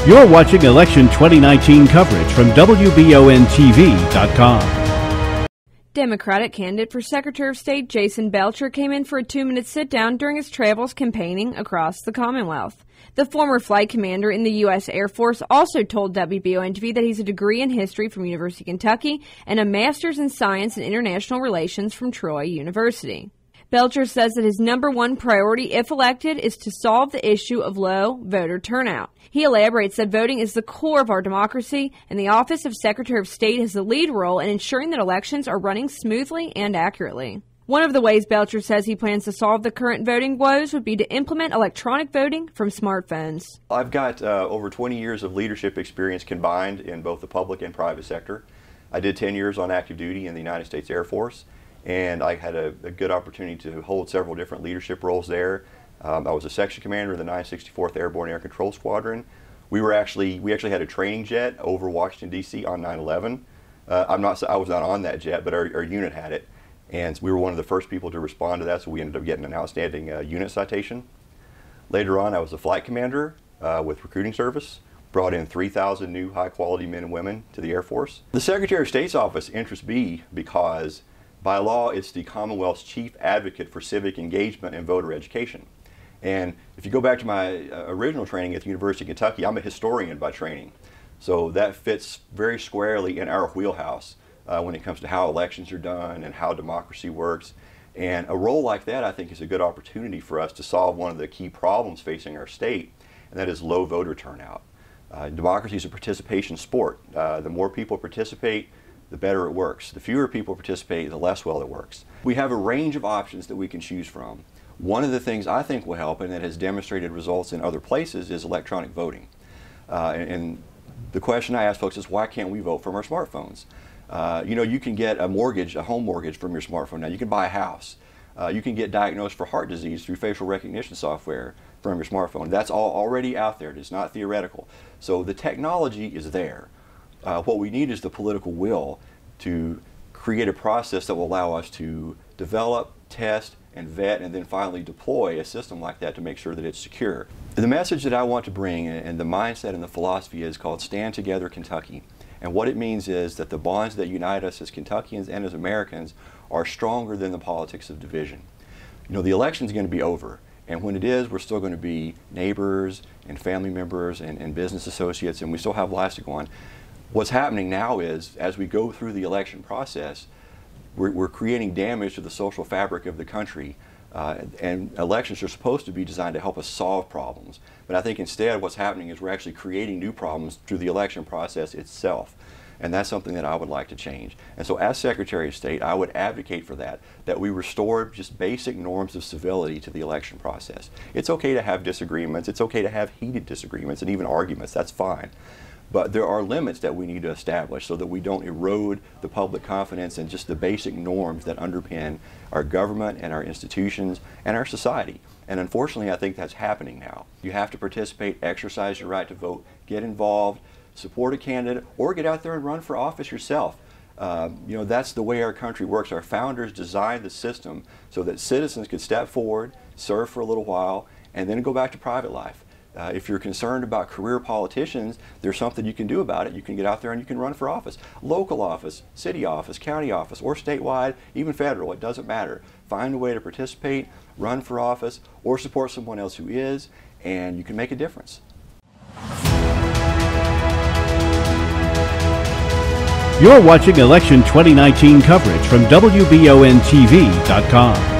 You're watching Election 2019 coverage from WBONTV.com. Democratic candidate for Secretary of State Jason Belcher came in for a 2-minute sit-down during his travels campaigning across the Commonwealth. The former flight commander in the U.S. Air Force also told WBON-TV that he's a degree in history from University of Kentucky and a master's in science and international relations from Troy University. Belcher says that his number one priority, if elected, is to solve the issue of low voter turnout. He elaborates that voting is the core of our democracy, and the Office of Secretary of State has the lead role in ensuring that elections are running smoothly and accurately. One of the ways Belcher says he plans to solve the current voting woes would be to implement electronic voting from smartphones. I've got over 20 years of leadership experience combined in both the public and private sector. I did 10 years on active duty in the United States Air Force, and I had a good opportunity to hold several different leadership roles there. I was a section commander in the 964th Airborne Air Control Squadron. We actually had a training jet over Washington, D.C. on 9/11. I was not on that jet, but our unit had it. And we were one of the first people to respond to that, so we ended up getting an outstanding unit citation. Later on, I was a flight commander with recruiting service, brought in 3,000 new high-quality men and women to the Air Force. The Secretary of State's office interests me because, by law, it's the Commonwealth's chief advocate for civic engagement and voter education. And if you go back to my original training at the University of Kentucky, I'm a historian by training. So that fits very squarely in our wheelhouse when it comes to how elections are done and how democracy works. And a role like that, I think, is a good opportunity for us to solve one of the key problems facing our state, and that is low voter turnout. Democracy is a participation sport. The more people participate, the better it works. The fewer people participate, the less well it works. We have a range of options that we can choose from. One of the things I think will help, and that has demonstrated results in other places, is electronic voting. And the question I ask folks is, why can't we vote from our smartphones? You can get a mortgage, a home mortgage from your smartphone now. You can buy a house. You can get diagnosed for heart disease through facial recognition software from your smartphone. That's all already out there. It's not theoretical. So the technology is there. What we need is the political will to create a process that will allow us to develop, test, and vet, and then finally deploy a system like that to make sure that it's secure. The message that I want to bring, and the mindset and the philosophy, is called Stand Together Kentucky. And what it means is that the bonds that unite us as Kentuckians and as Americans are stronger than the politics of division. The election's going to be over, and when it is, we're still going to be neighbors and family members and business associates, and we still have lives to go on. What's happening now is, as we go through the election process, we're creating damage to the social fabric of the country, and elections are supposed to be designed to help us solve problems. But I think instead what's happening is we're actually creating new problems through the election process itself. And that's something that I would like to change. And so as Secretary of State, I would advocate for that we restore just basic norms of civility to the election process. It's okay to have disagreements, it's okay to have heated disagreements and even arguments, that's fine. But there are limits that we need to establish so that we don't erode the public confidence and just the basic norms that underpin our government and our institutions and our society. And unfortunately, I think that's happening now. You have to participate, exercise your right to vote, get involved, support a candidate, or get out there and run for office yourself. That's the way our country works. Our founders designed the system so that citizens could step forward, serve for a little while, and then go back to private life. If you're concerned about career politicians, there's something you can do about it. You can get out there and you can run for office. Local office, city office, county office, or statewide, even federal, it doesn't matter. Find a way to participate, run for office, or support someone else who is, and you can make a difference. You're watching Election 2019 coverage from WBONTV.com.